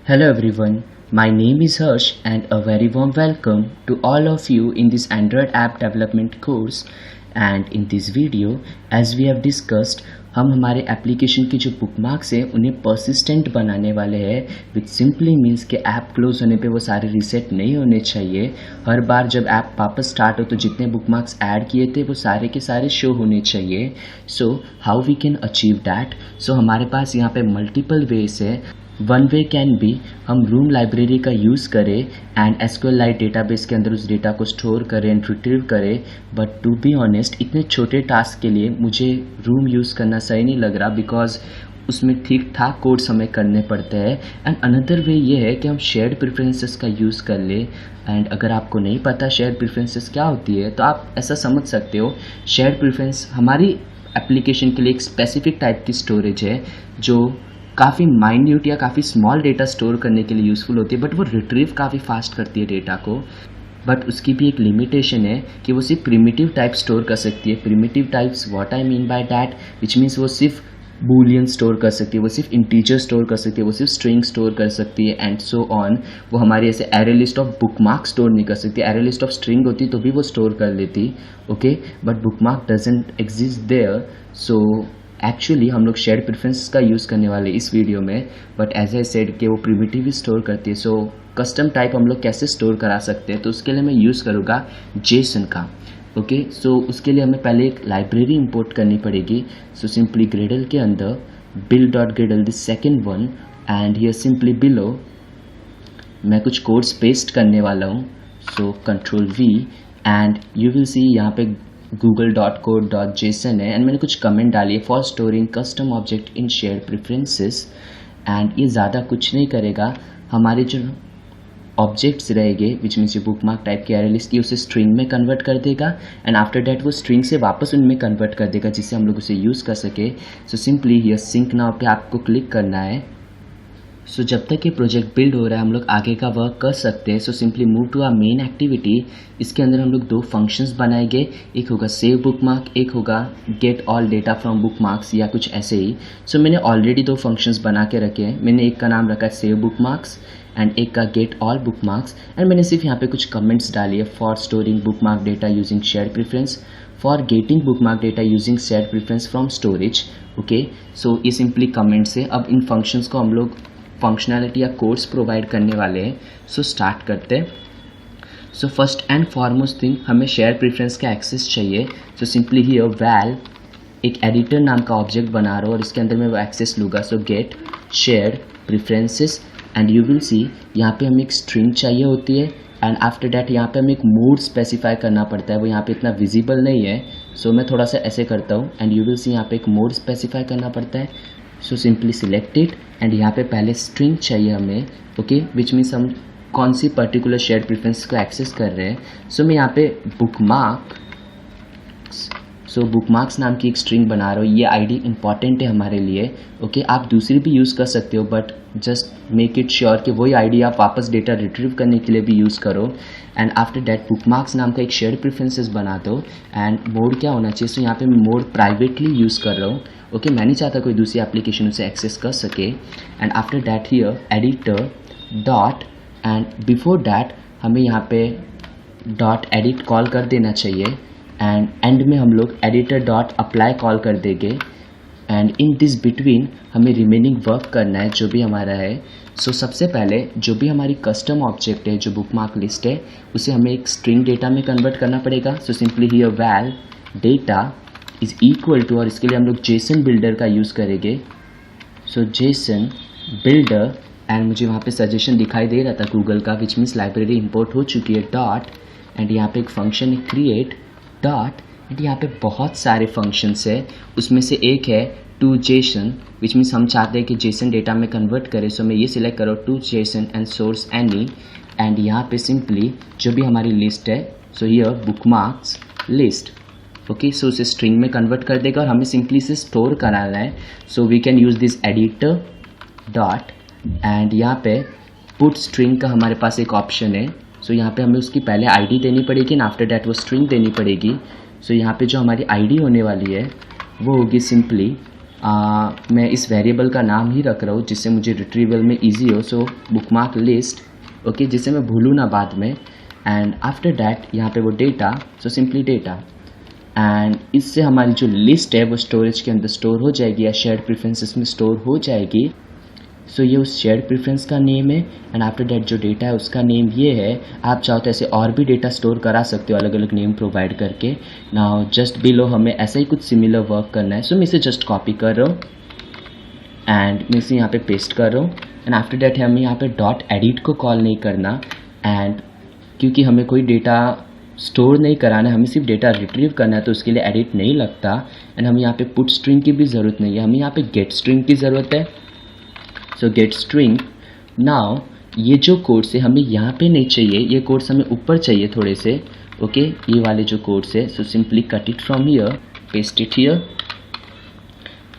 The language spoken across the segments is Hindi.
Hello everyone, my name is Harsh and a very warm welcome to all of you in this Android app development course. And in this video, as we have discussed, हम हमारे एप्लीकेशन की जो बुकमार्क्स हैं उन्हें परसिस्टेंट बनाने वाले हैं, विच सिंपली मीन्स कि ऐप क्लोज होने पे वो सारे रीसेट नहीं होने चाहिए। हर बार जब ऐप वापस स्टार्ट हो तो जितने बुकमार्क्स ऐड किए थे वो सारे के सारे शो होने चाहिए। So how we can achieve that? So हमारे पास यहाँ पे मल्टीपल वेज है। वन वे कैन बी हम रूम लाइब्रेरी का यूज़ करें एंड SQLite डेटाबेस के अंदर उस डेटा को स्टोर करें एंड रिट्रीव करें। बट टू बी ऑनेस्ट इतने छोटे टास्क के लिए मुझे रूम यूज़ करना सही नहीं लग रहा, बिकॉज उसमें ठीक ठाक कोड्स हमें करने पड़ते हैं। एंड अनदर वे ये है कि हम शेयर्ड प्रेफरेंसेस का यूज़ कर ले। एंड अगर आपको नहीं पता शेयर्ड प्रेफरेंसेस क्या होती है तो आप ऐसा समझ सकते हो, शेयर्ड प्रेफरेंस हमारी एप्लीकेशन के लिए एक स्पेसिफिक टाइप की स्टोरेज है जो काफ़ी माइन्यूट या काफ़ी स्मॉल डेटा स्टोर करने के लिए यूज़फुल होती है, बट वो रिट्रीव काफ़ी फास्ट करती है डेटा को। बट उसकी भी एक लिमिटेशन है कि वो सिर्फ प्रिमिटिव टाइप स्टोर कर सकती है। Primitive types what I mean by that, which means वो सिर्फ बूलियन स्टोर कर सकती है, वो सिर्फ इंटीजर स्टोर कर सकती है, वो सिर्फ स्ट्रिंग स्टोर कर सकती है एंड सो ऑन। वो हमारी ऐसे array list of bookmark store नहीं कर सकती। एरे लिस्ट ऑफ स्ट्रिंग होती तो भी वो स्टोर कर लेती, okay, but bookmark doesn't exist there. So actually हम लोग शेयर्ड प्रेफरेंस का यूज़ करने वाले इस वीडियो में, बट एज आई सेड कि वो प्रिमिटिव स्टोर करती है। सो कस्टम टाइप हम लोग कैसे स्टोर करा सकते हैं, तो उसके लिए मैं यूज़ करूँगा जेसन का, ओके। सो उसके लिए हमें पहले एक लाइब्रेरी इंपोर्ट करनी पड़ेगी। सो सिंपली ग्रेडल के अंदर build.gradle the second one and here simply below मैं कुछ कोड्स पेस्ट करने वाला हूँ। सो Ctrl+V and you will see यहाँ पे google.code.json है एंड मैंने कुछ कमेंट डाली है for storing custom object in shared preferences. And ये ज़्यादा कुछ नहीं करेगा, हमारे जो ऑब्जेक्ट्स रहेंगे विच मीन्स जो बुकमार्क टाइप की एरे लिस्ट की उसे स्ट्रिंग में कन्वर्ट कर देगा एंड आफ्टर डैट वो स्ट्रिंग से वापस उनमें कन्वर्ट कर देगा जिससे हम लोग उसे यूज़ कर सके। So simply here sync now पे आपको क्लिक करना है। सो जब तक ये प्रोजेक्ट बिल्ड हो रहा है हम लोग आगे का वर्क कर सकते हैं। So simply move to our main activity. इसके अंदर हम लोग दो फंक्शंस बनाएंगे, एक होगा सेव बुकमार्क, एक होगा get all data from bookmarks या कुछ ऐसे ही। सो मैंने ऑलरेडी दो फंक्शंस बना के रखे हैं। मैंने एक का नाम रखा है सेव बुकमार्क्स एंड एक का गेट ऑल बुकमार्क्स एंड मैंने सिर्फ यहाँ पे कुछ कमेंट्स डाली है for storing bookmark data using shared preference, for getting bookmark data using shared preference from storage, okay. So ये सिंपली कमेंट्स है। अब इन फंक्शंस को हम लोग फंक्शनैलिटी या कोड्स प्रोवाइड करने वाले हैं। सो स्टार्ट करते हैं। So first and foremost thing हमें शेयर प्रेफरेंस का एक्सेस चाहिए। सो सिंपली हियर वैल एक एडिटर नाम का ऑब्जेक्ट बना रहा हूँ और इसके अंदर मैं वो एक्सेस लूँगा। सो gate share preferences and you will see यहाँ पे हमें एक स्ट्रिंग चाहिए होती है एंड आफ्टर डैट यहाँ पे हमें एक मोड स्पेसिफाई करना पड़ता है। वो यहाँ पे इतना विजिबल नहीं है, सो मैं थोड़ा सा ऐसे करता हूँ एंड यू विल सी यहाँ पे एक मोड स्पेसिफाई करना पड़ता है। So simply select it and यहाँ पे पहले स्ट्रिंग चाहिए हमें, ओके, विच मीन्स हम कौन सी पर्टिकुलर शेयर प्रेफरेंस को एक्सेस कर रहे हैं। सो मैं यहाँ पे बुकमार्क्स नाम की एक स्ट्रिंग बना रहा हूँ। ये आईडी इंपॉर्टेंट है हमारे लिए, ओके। आप दूसरी भी यूज़ कर सकते हो but just make it sure कि वही आईडी आप वापस डेटा रिट्रीव करने के लिए भी यूज़ करो। एंड आफ्टर डैट बुकमार्क्स नाम का एक शेयर प्रेफरेंसेस बना दो एंड मोड क्या होना चाहिए। सो यहाँ पे मैं मोड प्राइवेटली यूज़ कर रहा हूँ, ओके। मैं नहीं चाहता कोई दूसरी एप्लीकेशन उसे एक्सेस कर सके। And after that here editor dot and before that हमें यहाँ पे डॉट एडिट कॉल कर देना चाहिए एंड एंड में हम लोग एडिटर डॉट अप्लाई कॉल कर देंगे एंड इन दिस बिटवीन हमें रिमेनिंग वर्क करना है जो भी हमारा है। सो सबसे पहले जो भी हमारी कस्टम ऑब्जेक्ट है जो बुकमार्क लिस्ट है उसे हमें एक स्ट्रिंग डेटा में कन्वर्ट करना पड़ेगा। So simply here val data is equal to, और इसके लिए हम लोग जेसन बिल्डर का यूज़ करेंगे। सो जेसन बिल्डर एंड मुझे वहाँ पे सजेशन दिखाई दे रहा था गूगल का विच मीन्स लाइब्रेरी इंपोर्ट हो चुकी है डॉट एंड यहाँ पे एक फंक्शन है क्रिएट डॉट एंड यहाँ पे बहुत सारे फंक्शंस है, उसमें से एक है टू जेसन विच मीन्स हम चाहते हैं कि जेसन डेटा में कन्वर्ट करें। सो मैं ये सिलेक्ट करो to JSON and source any and यहाँ पे सिंपली जो भी हमारी लिस्ट है so here bookmarks list, okay. So उसे स्ट्रिंग में कन्वर्ट कर देगा और हमें सिंपली इसे स्टोर कराना है। So we can use this editor dot and यहाँ पे पुट स्ट्रिंग का हमारे पास एक ऑप्शन है। सो यहाँ पे हमें उसकी पहले आईडी देनी पड़ेगी एंड आफ्टर डैट वो स्ट्रिंग देनी पड़ेगी। सो यहाँ पे जो हमारी आईडी होने वाली है वो होगी सिंपली मैं इस वेरिएबल का नाम ही रख रहा हूँ जिससे मुझे रिट्रीवल में इजी हो, सो बुकमार्क लिस्ट, ओके, जिससे मैं भूलूँ ना बाद में। एंड आफ्टर दैट यहाँ पे वो data, so simply data, and इससे हमारी जो लिस्ट है वो स्टोरेज के अंदर स्टोर हो जाएगी या शेयर्ड प्रेफरेंसेस में स्टोर हो जाएगी। सो ये उस शेयर्ड प्रेफरेंस का नेम है एंड आफ्टर दैट जो डेटा है उसका नेम ये है। आप चाहो तो ऐसे और भी डेटा स्टोर करा सकते हो अलग अलग नेम प्रोवाइड करके। नाउ जस्ट बिलो हमें ऐसा ही कुछ सिमिलर वर्क करना है, सो मैं इसे जस्ट कॉपी कर रहा हूँ एंड मैं इसे यहाँ पे पेस्ट कर रहा हूँ। एंड आफ्टर दैट हमें यहाँ पे डॉट एडिट को कॉल नहीं करना, एंड क्योंकि हमें कोई डेटा स्टोर नहीं कराना है, हमें सिर्फ डेटा रिट्रीव करना है, तो उसके लिए एडिट नहीं लगता। एंड हमें यहाँ पे पुट स्ट्रिंग की भी ज़रूरत नहीं है, हमें यहाँ पे गेट स्ट्रिंग की ज़रूरत है। सो गेट स्ट्रिंग। नाउ ये जो कोड्स है हमें यहाँ पे नहीं चाहिए, ये कोड्स हमें ऊपर चाहिए थोड़े से, ओके, ये वाले जो कोड्स है। So simply cut it from here, paste it here,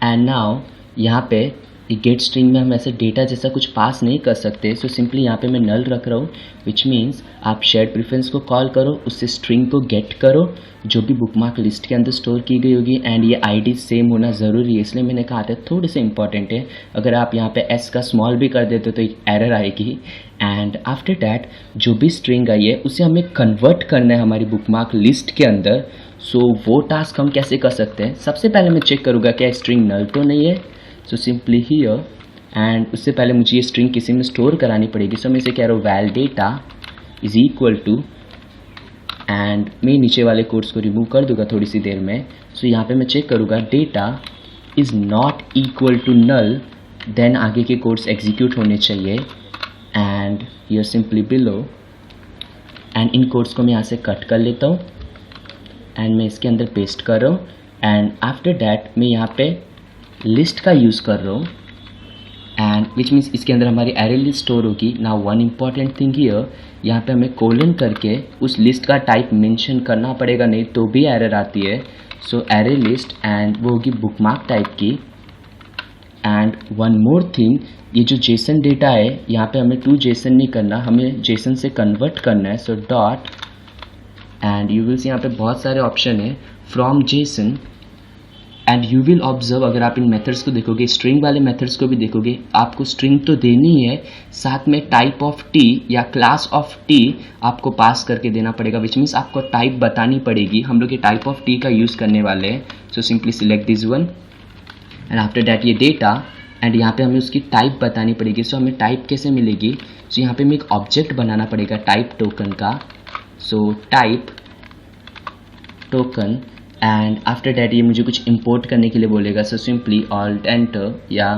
and now यहाँ पे गेट स्ट्रिंग में हम ऐसे डेटा जैसा कुछ पास नहीं कर सकते। सो सिंपली यहाँ पे मैं नल रख रहा हूँ, विच मीन्स आप शेयर्ड प्रेफरेंस को कॉल करो, उससे स्ट्रिंग को गेट करो जो भी बुकमार्क लिस्ट के अंदर स्टोर की गई होगी, एंड ये आईडी सेम होना ज़रूरी है, इसलिए मैंने कहा था थोड़े से इंपॉर्टेंट है। अगर आप यहाँ पे एस का स्मॉल भी कर देते तो एक एरर आएगी। एंड आफ्टर डैट जो भी स्ट्रिंग आई है उसे हमें कन्वर्ट करना है हमारी बुकमार्क लिस्ट के अंदर। सो वो टास्क हम कैसे कर सकते हैं? सबसे पहले मैं चेक करूँगा क्या स्ट्रिंग नल तो नहीं है। सो सिंपली हियर, एंड उससे पहले मुझे ये स्ट्रिंग किसी में स्टोर करानी पड़ेगी। सो मैं इसे कह रहा हूँ val data is equal to, and मैं नीचे वाले कोड्स को रिमूव कर दूंगा थोड़ी सी देर में। सो यहाँ पे मैं चेक करूँगा data is not equal to null, then आगे के कोड्स एग्जीक्यूट होने चाहिए। And here simply below, and इन कोड्स को मैं यहाँ से कट कर लेता हूँ एंड मैं इसके अंदर पेस्ट कर रहा हूँ। एंड आफ्टर डैट मैं यहाँ पे लिस्ट का यूज़ कर रहा हूँ, एंड विच मीन्स इसके अंदर हमारी एरे लिस्ट स्टोर होगी। Now one important thing here, यहाँ पे हमें कोलन करके उस लिस्ट का टाइप मेंशन करना पड़ेगा, नहीं तो भी एरर आती है। सो एरे लिस्ट, एंड वो होगी बुकमार्क टाइप की। एंड वन मोर थिंग, ये जो जेसन डेटा है यहाँ पे हमें टू जेसन नहीं करना, हमें जेसन से कन्वर्ट करना है। So dot, and you will see यहाँ पे बहुत सारे ऑप्शन है from Jason, and you will observe, अगर आप इन मेथड्स को देखोगे, स्ट्रिंग वाले मेथड्स को भी देखोगे, आपको स्ट्रिंग तो देनी है, साथ में टाइप ऑफ टी या क्लास ऑफ टी आपको पास करके देना पड़ेगा, विच मीन्स आपको टाइप बतानी पड़ेगी। हम लोग ये टाइप ऑफ टी का यूज़ करने वाले हैं। So simply select this one, and after that ये डेटा, एंड यहाँ पे हमें उसकी टाइप बतानी पड़ेगी। सो हमें टाइप कैसे मिलेगी? सो यहाँ पे हमें एक ऑब्जेक्ट बनाना पड़ेगा टाइप टोकन का। So type token, and after that ये मुझे कुछ इंपोर्ट करने के लिए बोलेगा। सो सिंपली ऑल्ट एंटर, या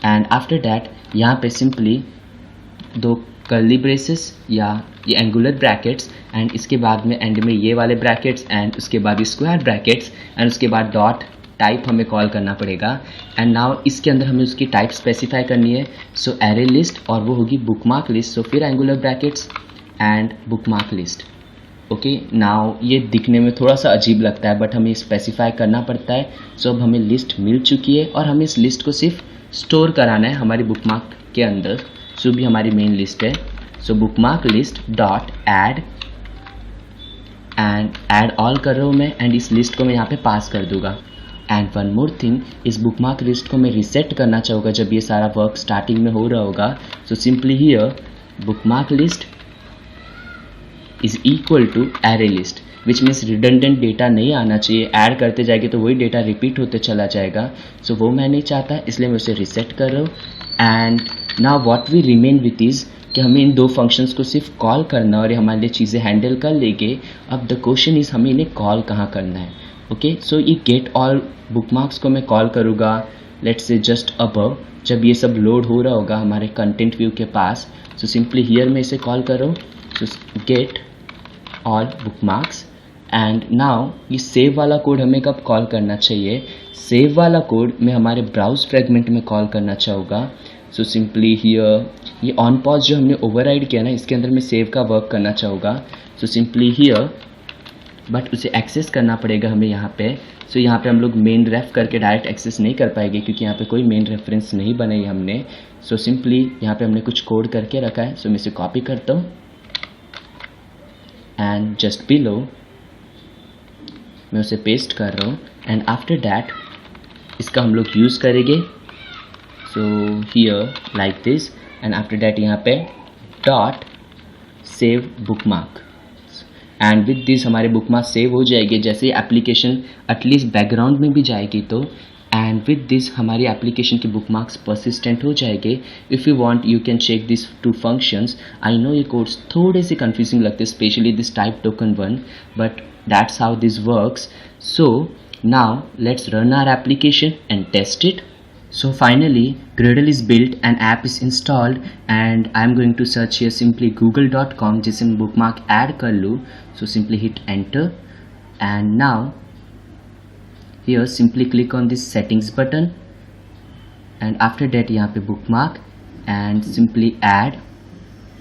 एंड आफ्टर डैट यहाँ पे सिंपली दो कर्ली ब्रेसेस या ये एंगुलर ब्रैकेट्स, एंड इसके बाद में एंड में ये वाले ब्रैकेट्स, एंड उसके बाद स्क्वायर ब्रैकेट्स, एंड उसके बाद डॉट टाइप हमें कॉल करना पड़ेगा। एंड नाउ इसके अंदर हमें उसकी टाइप स्पेसिफाई करनी है। सो एरे लिस्ट, और वो होगी बुकमार्क लिस्ट। सो फिर angular brackets and bookmark list. Okay, now ये दिखने में थोड़ा सा अजीब लगता है बट हमें स्पेसिफाई करना पड़ता है। सो अब हमें लिस्ट मिल चुकी है और हमें इस लिस्ट को सिर्फ स्टोर कराना है हमारी बुकमार्क के अंदर। सो भी हमारी मेन लिस्ट है। So bookmark list dot add, and add all कर रहा हूँ मैं, एंड इस लिस्ट को मैं यहाँ पे पास कर दूंगा। एंड वन मोर थिंग, इस बुकमार्क लिस्ट को मैं रिसेट करना चाहूँगा जब ये सारा वर्क स्टार्टिंग में हो रहा होगा। So simply here bookmark list is equal to array list, which means redundant data नहीं आना चाहिए। ऐड करते जाएंगे तो वही डेटा रिपीट होते चला जाएगा। सो वो मैं नहीं चाहता, इसलिए मैं उसे रिसेट कर रहा हूँ। And now what we remain with is कि हमें इन दो फंक्शंस को सिर्फ कॉल करना और ये हमारे लिए चीज़ें हैंडल कर लेंगे। अब द क्वेश्चन इज हमें इन्हें कॉल कहाँ करना है। ओके, सो ये गेट ऑल बुकमार्क्स को मैं कॉल करूँगा, लेट्स से जस्ट अबव, जब ये सब लोड हो रहा होगा हमारे कंटेंट व्यू के पास। सो सिंपली हियर मैं इसे कॉल कर रहा हूँ। सो get all bookmarks, and now ये सेव वाला कोड हमें कब कॉल करना चाहिए? सेव वाला कोड मैं हमारे ब्राउज फ्रेगमेंट में कॉल करना चाहूँगा। सो सिंपली हियर ये ऑन पॉज जो हमने ओवरराइड किया ना, इसके अंदर मैं सेव का वर्क करना चाहूँगा। सो सिंपली हियर, बट उसे एक्सेस करना पड़ेगा हमें यहाँ पे। सो यहाँ पे हम लोग मेन रेफ करके डायरेक्ट एक्सेस नहीं कर पाएंगे क्योंकि यहाँ पे कोई मेन रेफरेंस नहीं बनाई हमने। सो सिंपली यहाँ पे हमने कुछ कोड करके रखा है। सो मैं इसे कॉपी करता हूँ एंड जस्ट बिलो मैं उसे पेस्ट कर रहा हूँ। एंड आफ्टर दैट इसका हम लोग यूज़ करेंगे. So here like this and after that यहाँ पे dot save bookmark and with this हमारे बुकमार्क सेव हो जाएगी. जैसे एप्लीकेशन एटलीस्ट बैकग्राउंड में भी जाएगी तो एंड विद दिस हमारी एप्लीकेशन की बुकमार्क्स परसिस्टेंट हो जाएंगे. If you want you can check this two functions. I know ये कोड्स थोड़े से कंफ्यूजिंग लगते हैं, specially this type token one, but that's how this works. So now let's run our application and test it. So finally Gradle is built and app is installed and I'm going to search here simply google.com जिसे मैं bookmark add कर लूँ. So simply hit enter and now here simply click on this settings button and after that यहाँ पे bookmark and simply add.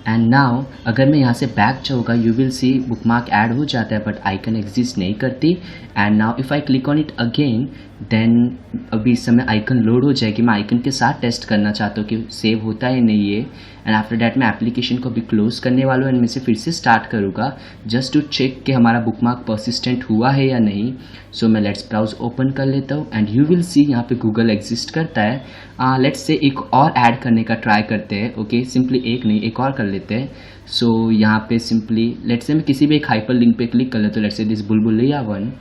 And now अगर मैं यहाँ से बैक जाऊँगा you will see bookmark add हो जाता है बट आइकन एग्जिस्ट नहीं करती. And now if I click on it again then अभी इस समय आइकन लोड हो जाएगी. मैं आइकन के साथ टेस्ट करना चाहता हूँ कि सेव होता है नहीं है. एंड आफ्टर डैट मैं एप्लीकेशन को अभी क्लोज करने वाला हूँ एंड मैं से फिर से स्टार्ट करूँगा जस्ट टू चेक कि हमारा बुकमार्क परसिस्टेंट हुआ है या नहीं. सो मैं लेट्स ब्राउज ओपन कर लेता हूँ एंड यू विल सी यहाँ पे गूगल एग्जिस्ट करता है. लेट्स से एक और ऐड करने का ट्राई करते हैं. ओके सिंपली एक नहीं एक और कर लेते हैं. सो यहाँ पे सिंपली लेट्स से मैं किसी भी एक हाइपर लिंक पे क्लिक कर लेता हूँ. लेट्स से दिस बुलबुलिया one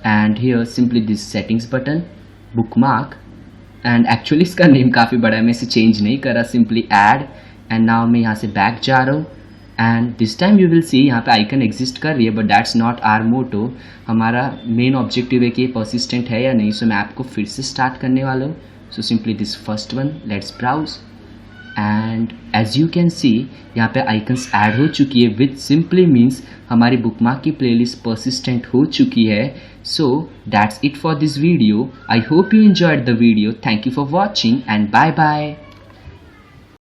and here simply this settings button bookmark and actually इसका नेम काफ़ी बड़ा है, मैं इसे चेंज नहीं कर रहा, सिंपली ऐड. एंड नाउ मैं यहाँ से बैक जा रहा हूँ and this time you will see यहाँ पे आइकन एग्जिस्ट कर रही है but that's not our motto. हमारा मेन ऑब्जेक्टिव है कि ये परसिस्टेंट है या नहीं. सो मैं ऐप को फिर से स्टार्ट करने वाला हूँ. So simply this first one let's browse and as you can see यहाँ पे आइकन्स ऐड हो चुकी है विच सिंपली मीन्स हमारी बुकमार्क की प्लेलिस्ट परसिस्टेंट हो चुकी है. So that's it for this video. I hope you enjoyed the video. Thank you for watching and bye bye.